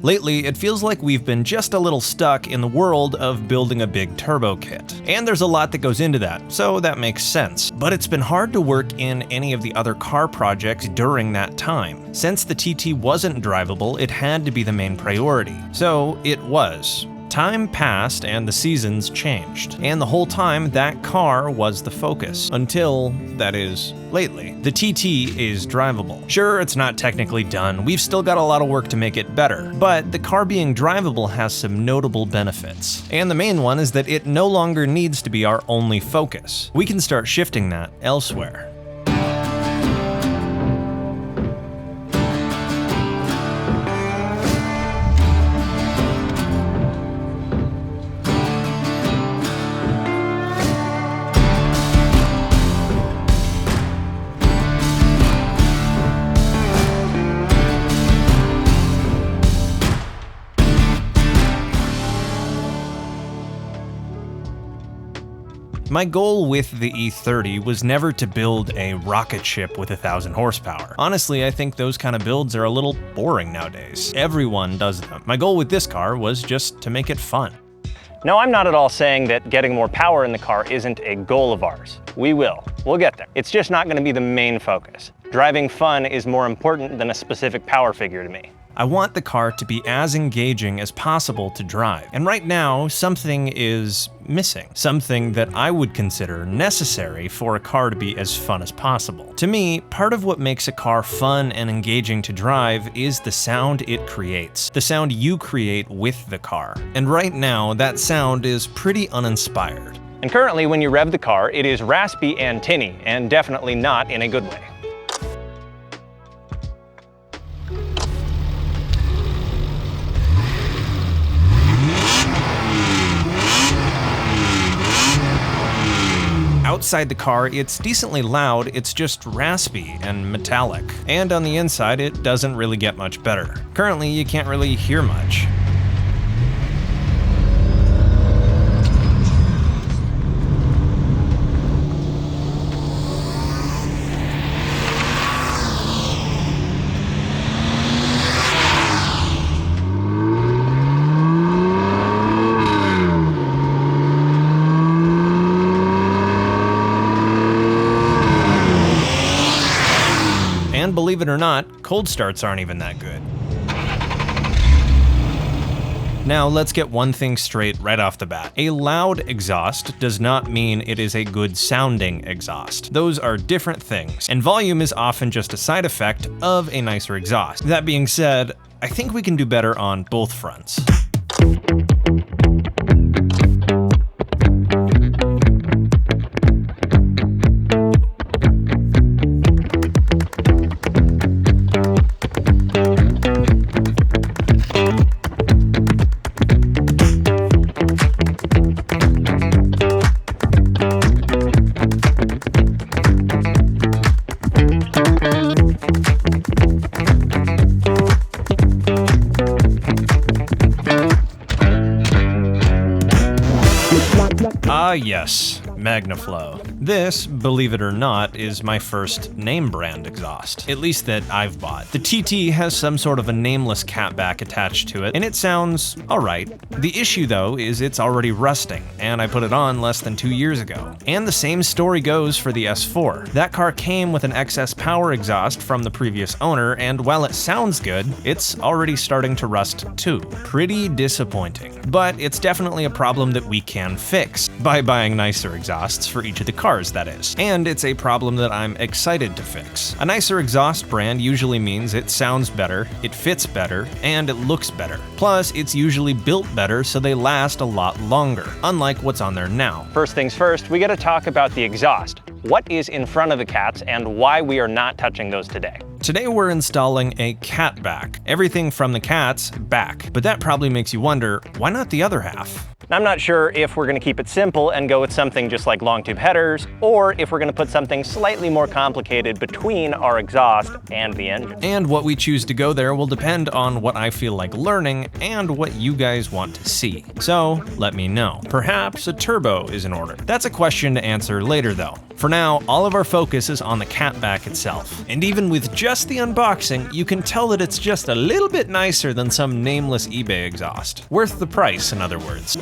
Lately, it feels like we've been just a little stuck in the world of building a big turbo kit. And there's a lot that goes into that, so that makes sense. But it's been hard to work in any of the other car projects during that time. Since the TT wasn't drivable, it had to be the main priority. So it was. Time passed and the seasons changed, and the whole time that car was the focus. Until, that is, lately. The TT is drivable. Sure, it's not technically done, we've still got a lot of work to make it better, but the car being drivable has some notable benefits. And the main one is that it no longer needs to be our only focus. We can start shifting that elsewhere. My goal with the E30 was never to build a rocket ship with 1,000 horsepower. Honestly, I think those kind of builds are a little boring nowadays. Everyone does them. My goal with this car was just to make it fun. No, I'm not at all saying that getting more power in the car isn't a goal of ours. We'll get there. It's just not going to be the main focus. Driving fun is more important than a specific power figure to me. I want the car to be as engaging as possible to drive. And right now, something is missing. Something that I would consider necessary for a car to be as fun as possible. To me, part of what makes a car fun and engaging to drive is the sound it creates. The sound you create with the car. And right now, that sound is pretty uninspired. And currently, when you rev the car, it is raspy and tinny, and definitely not in a good way. Outside the car, it's decently loud, it's just raspy and metallic. And on the inside, it doesn't really get much better. Currently, you can't really hear much. And believe it or not, cold starts aren't even that good. Now let's get one thing straight right off the bat. A loud exhaust does not mean it is a good sounding exhaust. Those are different things, and volume is often just a side effect of a nicer exhaust. That being said, I think we can do better on both fronts. Ah yes, MagnaFlow. This, believe it or not, is my first name brand exhaust, at least that I've bought. The TT has some sort of a nameless catback attached to it, and it sounds alright. The issue though is it's already rusting, and I put it on less than 2 years ago. And the same story goes for the S4. That car came with an excess power exhaust from the previous owner, and while it sounds good, it's already starting to rust too. Pretty disappointing. But it's definitely a problem that we can fix, by buying nicer exhausts for each of the cars, that is. And it's a problem that I'm excited to fix. A nicer exhaust brand usually means it sounds better, it fits better, and it looks better. Plus, it's usually built better so they last a lot longer, unlike what's on there now. First things first, we gotta talk about the exhaust. What is in front of the cats and why we are not touching those today? Today we're installing a catback. Everything from the cat's back. But that probably makes you wonder, why not the other half? I'm not sure if we're going to keep it simple and go with something just like long tube headers, or if we're going to put something slightly more complicated between our exhaust and the engine. And what we choose to go there will depend on what I feel like learning and what you guys want to see. So let me know. Perhaps a turbo is in order. That's a question to answer later though. For now, all of our focus is on the catback itself. And even with just the unboxing, you can tell that it's just a little bit nicer than some nameless eBay exhaust. Worth the price, in other words.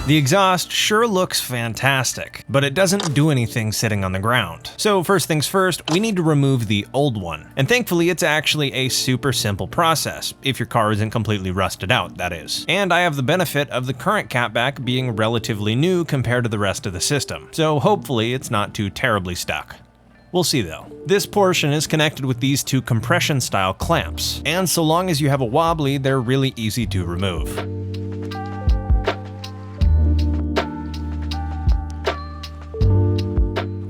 The exhaust sure looks fantastic, but it doesn't do anything sitting on the ground. So first things first, we need to remove the old one. And thankfully it's actually a super simple process, if your car isn't completely rusted out, that is. And I have the benefit of the current catback being relatively new compared to the rest of the system, so hopefully it's not too terribly stuck. We'll see though. This portion is connected with these two compression style clamps, and so long as you have a wobbly, they're really easy to remove.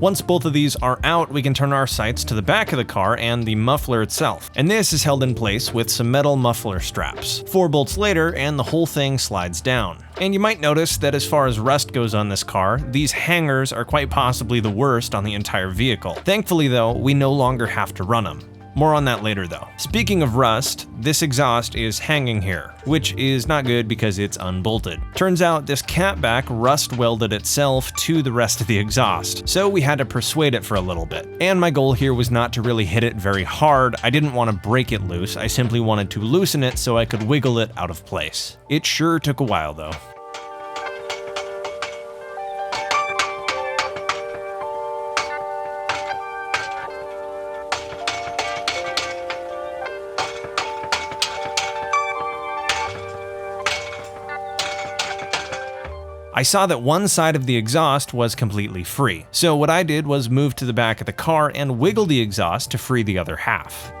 Once both of these are out, we can turn our sights to the back of the car and the muffler itself. And this is held in place with some metal muffler straps. 4 bolts later, and the whole thing slides down. And you might notice that as far as rust goes on this car, these hangers are quite possibly the worst on the entire vehicle. Thankfully though, we no longer have to run them. More on that later though. Speaking of rust, this exhaust is hanging here, which is not good because it's unbolted. Turns out this catback rust welded itself to the rest of the exhaust, so we had to persuade it for a little bit. And my goal here was not to really hit it very hard. I didn't want to break it loose, I simply wanted to loosen it so I could wiggle it out of place. It sure took a while though. I saw that one side of the exhaust was completely free, so what I did was move to the back of the car and wiggle the exhaust to free the other half.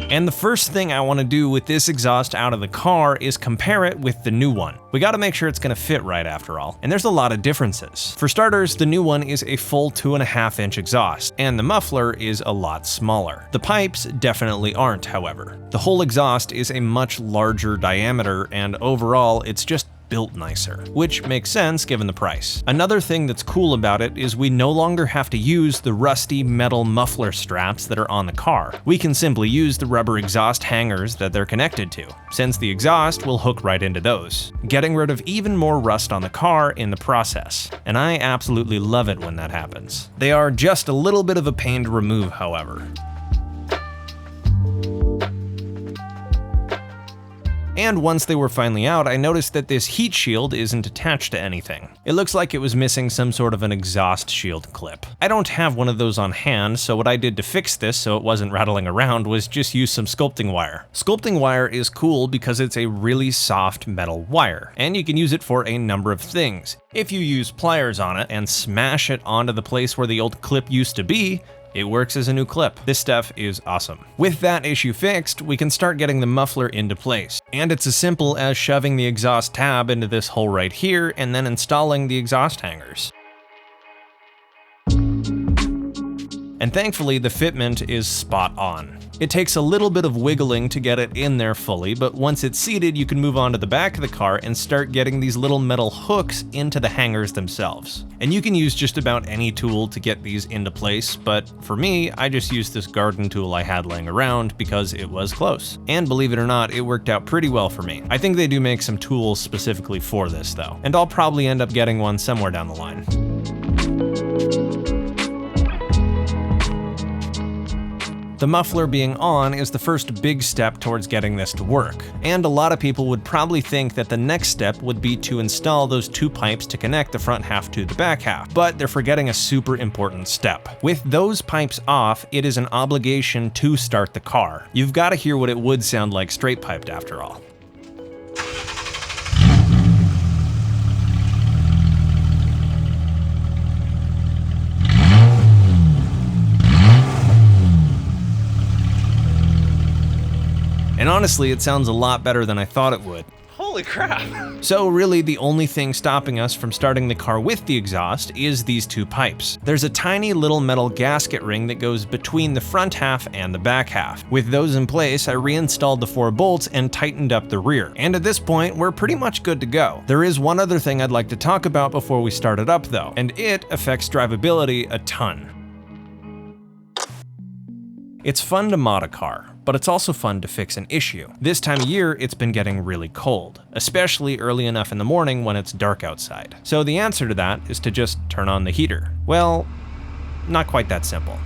And the first thing I want to do with this exhaust out of the car is compare it with the new one. We gotta make sure it's gonna fit right after all, and there's a lot of differences. For starters, the new one is a full 2.5-inch exhaust, and the muffler is a lot smaller. The pipes definitely aren't, however. The whole exhaust is a much larger diameter, and overall, it's just built nicer, which makes sense given the price. Another thing that's cool about it is we no longer have to use the rusty metal muffler straps that are on the car. We can simply use the rubber exhaust hangers that they're connected to, since the exhaust will hook right into those, getting rid of even more rust on the car in the process. And I absolutely love it when that happens. They are just a little bit of a pain to remove, however. And once they were finally out, I noticed that this heat shield isn't attached to anything. It looks like it was missing some sort of an exhaust shield clip. I don't have one of those on hand, so what I did to fix this so it wasn't rattling around was just use some sculpting wire. Sculpting wire is cool because it's a really soft metal wire, and you can use it for a number of things. If you use pliers on it and smash it onto the place where the old clip used to be, it works as a new clip. This stuff is awesome. With that issue fixed, we can start getting the muffler into place. And it's as simple as shoving the exhaust tab into this hole right here and then installing the exhaust hangers. And thankfully, the fitment is spot on. It takes a little bit of wiggling to get it in there fully, but once it's seated, you can move on to the back of the car and start getting these little metal hooks into the hangers themselves. And you can use just about any tool to get these into place, but for me, I just used this garden tool I had laying around because it was close. And believe it or not, it worked out pretty well for me. I think they do make some tools specifically for this though, and I'll probably end up getting one somewhere down the line. The muffler being on is the first big step towards getting this to work, and a lot of people would probably think that the next step would be to install those two pipes to connect the front half to the back half, but they're forgetting a super important step. With those pipes off, it is an obligation to start the car. You've got to hear what it would sound like straight piped after all. And honestly, it sounds a lot better than I thought it would. Holy crap. So really, the only thing stopping us from starting the car with the exhaust is these two pipes. There's a tiny little metal gasket ring that goes between the front half and the back half. With those in place, I reinstalled the 4 bolts and tightened up the rear. And at this point, we're pretty much good to go. There is one other thing I'd like to talk about before we start it up though, and it affects drivability a ton. It's fun to mod a car, but it's also fun to fix an issue. This time of year, it's been getting really cold, especially early enough in the morning when it's dark outside. So the answer to that is to just turn on the heater. Well, not quite that simple.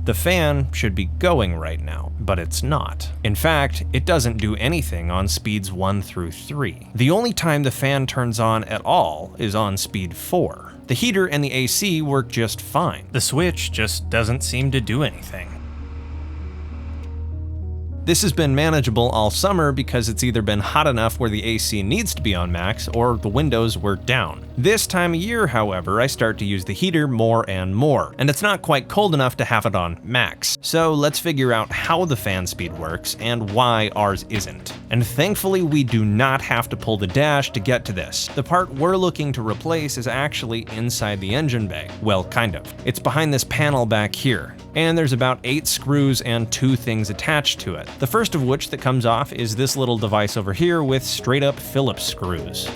The fan should be going right now, but it's not. In fact, it doesn't do anything on speeds 1 through 3. The only time the fan turns on at all is on speed 4. The heater and the AC work just fine. The switch just doesn't seem to do anything. This has been manageable all summer because it's either been hot enough where the AC needs to be on max or the windows were down. This time of year, however, I start to use the heater more and more, and it's not quite cold enough to have it on max. So let's figure out how the fan speed works and why ours isn't. And thankfully, we do not have to pull the dash to get to this. The part we're looking to replace is actually inside the engine bay. Well, kind of. It's behind this panel back here, and there's about 8 screws and 2 things attached to it. The first of which that comes off is this little device over here with straight up Phillips screws.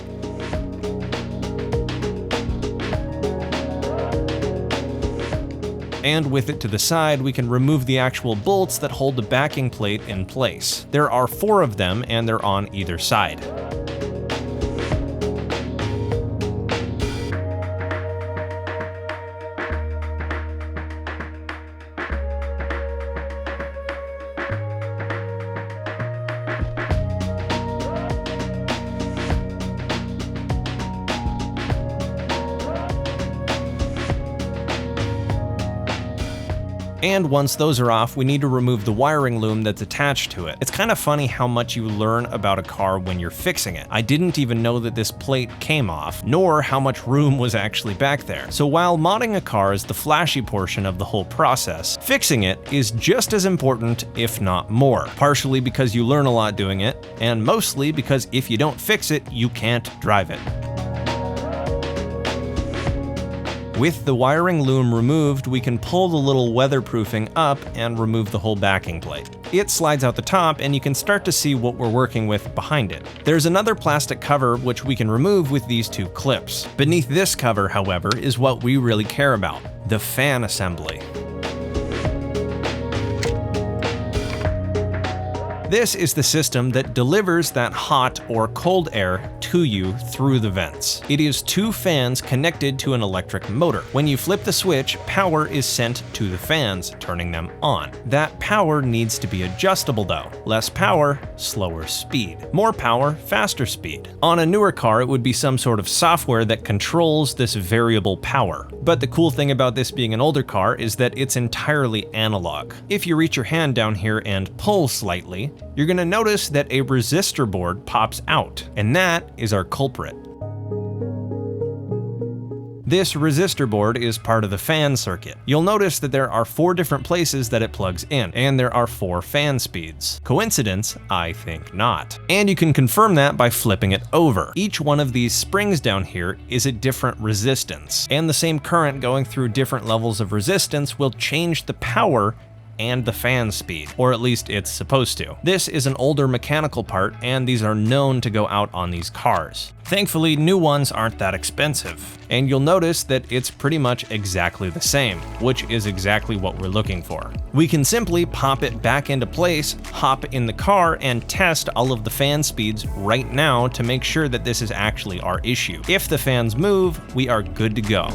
And with it to the side, we can remove the actual bolts that hold the backing plate in place. There are 4 of them, and they're on either side. And once those are off, we need to remove the wiring loom that's attached to it. It's kind of funny how much you learn about a car when you're fixing it. I didn't even know that this plate came off, nor how much room was actually back there. So while modding a car is the flashy portion of the whole process, fixing it is just as important, if not more. Partially because you learn a lot doing it, and mostly because if you don't fix it, you can't drive it. With the wiring loom removed, we can pull the little weatherproofing up and remove the whole backing plate. It slides out the top and you can start to see what we're working with behind it. There's another plastic cover which we can remove with these 2 clips. Beneath this cover, however, is what we really care about: the fan assembly. This is the system that delivers that hot or cold air to you through the vents. It is 2 fans connected to an electric motor. When you flip the switch, power is sent to the fans, turning them on. That power needs to be adjustable though. Less power, slower speed. More power, faster speed. On a newer car, it would be some sort of software that controls this variable power. But the cool thing about this being an older car is that it's entirely analog. If you reach your hand down here and pull slightly, you're going to notice that a resistor board pops out, and that is our culprit. This resistor board is part of the fan circuit. You'll notice that there are 4 different places that it plugs in, and there are 4 fan speeds. Coincidence? I think not. And you can confirm that by flipping it over. Each one of these springs down here is a different resistance, and the same current going through different levels of resistance will change the power and the fan speed, or at least it's supposed to. This is an older mechanical part, and these are known to go out on these cars. Thankfully, new ones aren't that expensive, and you'll notice that it's pretty much exactly the same, which is exactly what we're looking for. We can simply pop it back into place, hop in the car, and test all of the fan speeds right now to make sure that this is actually our issue. If the fans move, we are good to go.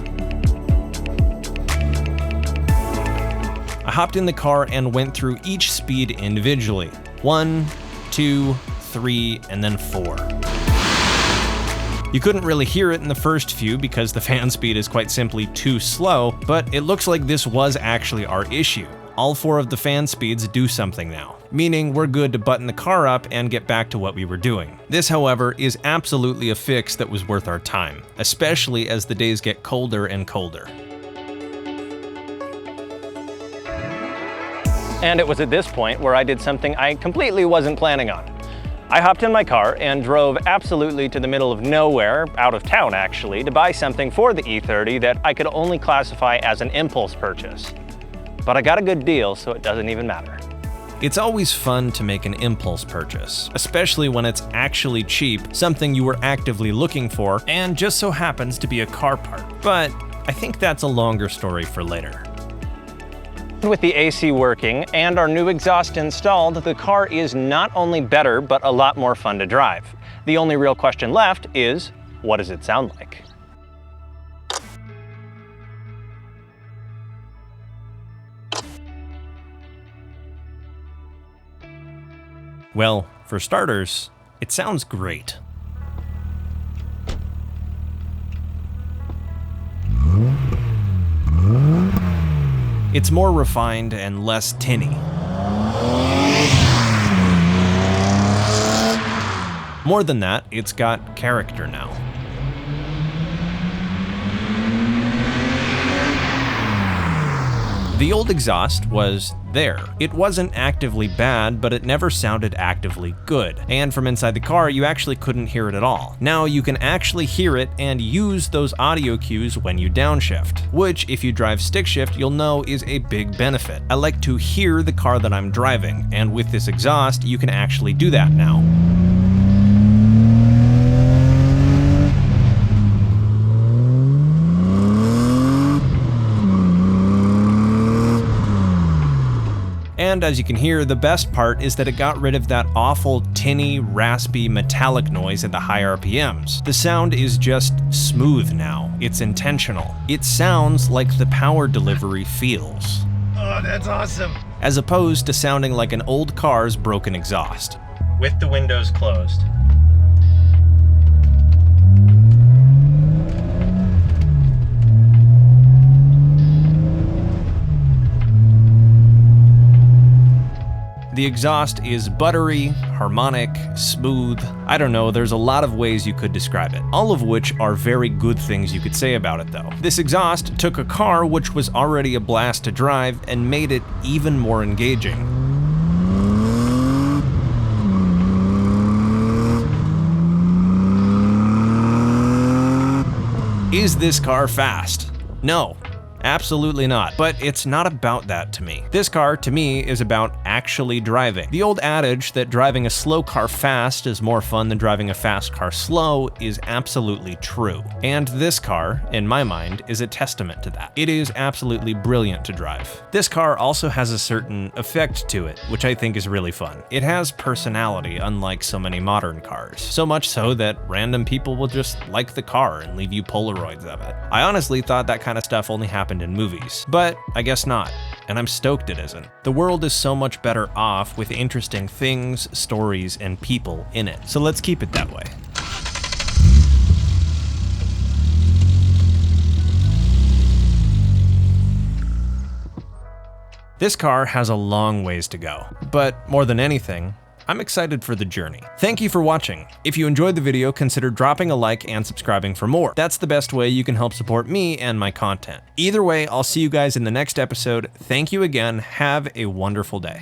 I hopped in the car and went through each speed individually. 1, 2, 3, and then 4. You couldn't really hear it in the first few because the fan speed is quite simply too slow, but it looks like this was actually our issue. All 4 of the fan speeds do something now, meaning we're good to button the car up and get back to what we were doing. This, however, is absolutely a fix that was worth our time, especially as the days get colder and colder. And it was at this point where I did something I completely wasn't planning on. I hopped in my car and drove absolutely to the middle of nowhere, out of town actually, to buy something for the E30 that I could only classify as an impulse purchase. But I got a good deal, so it doesn't even matter. It's always fun to make an impulse purchase, especially when it's actually cheap, something you were actively looking for, and just so happens to be a car part. But I think that's a longer story for later. With the AC working and our new exhaust installed, the car is not only better, but a lot more fun to drive. The only real question left is, what does it sound like? Well, for starters, it sounds great. It's more refined and less tinny. More than that, it's got character now. The old exhaust was there. It wasn't actively bad, but it never sounded actively good. And from inside the car, you actually couldn't hear it at all. Now you can actually hear it and use those audio cues when you downshift, which if you drive stick shift, you'll know is a big benefit. I like to hear the car that I'm driving, and with this exhaust, you can actually do that now. And as you can hear, the best part is that it got rid of that awful tinny, raspy, metallic noise at the high RPMs. The sound is just smooth now. It's intentional. It sounds like the power delivery feels. Oh, that's awesome. As opposed to sounding like an old car's broken exhaust. With the windows closed. The exhaust is buttery, harmonic, smooth. I don't know, there's a lot of ways you could describe it, all of which are very good things you could say about it though. This exhaust took a car which was already a blast to drive and made it even more engaging. Is this car fast? No. Absolutely not. But it's not about that to me. This car, to me, is about actually driving. The old adage that driving a slow car fast is more fun than driving a fast car slow is absolutely true. And this car, in my mind, is a testament to that. It is absolutely brilliant to drive. This car also has a certain effect to it, which I think is really fun. It has personality, unlike so many modern cars. So much so that random people will just like the car and leave you Polaroids of it. I honestly thought that kind of stuff only happened in movies, but I guess not, and I'm stoked it isn't. The world is so much better off with interesting things, stories, and people in it, so let's keep it that way. This car has a long ways to go, but more than anything, I'm excited for the journey. Thank you for watching. If you enjoyed the video, consider dropping a like and subscribing for more. That's the best way you can help support me and my content. Either way, I'll see you guys in the next episode. Thank you again. Have a wonderful day.